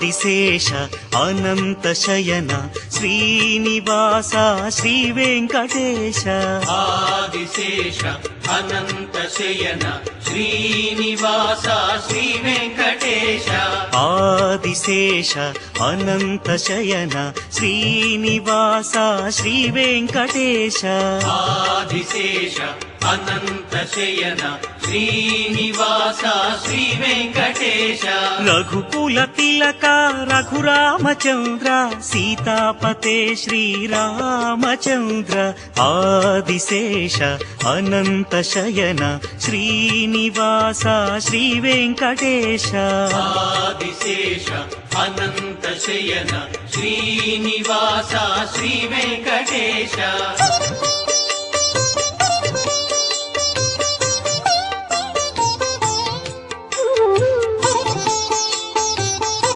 ఆదిశేష అనంత శయన శ్రీనివాస శ్రీ వెంకటేశ ఆదిశేష అనంత శయన శ్రీనివాస శ్రీ వెంకటేశ ఆదిశేష అనంత శయన శ్రీనివాస శ్రీ వెంకటేశ ఆదిశేష అనంత శయన శ్రీనివాస శ్రీ వెంకటేశ రఘుకుల తిలక రఘురామచంద్ర సీతాపతే శ్రీరామచంద్ర ఆదిశేష అనంత శయన శ్రీనివాస శ్రీ వెంకటేశ ఆదిశేష అనంత శయన శ్రీనివాస శ్రీ వెంకటేశ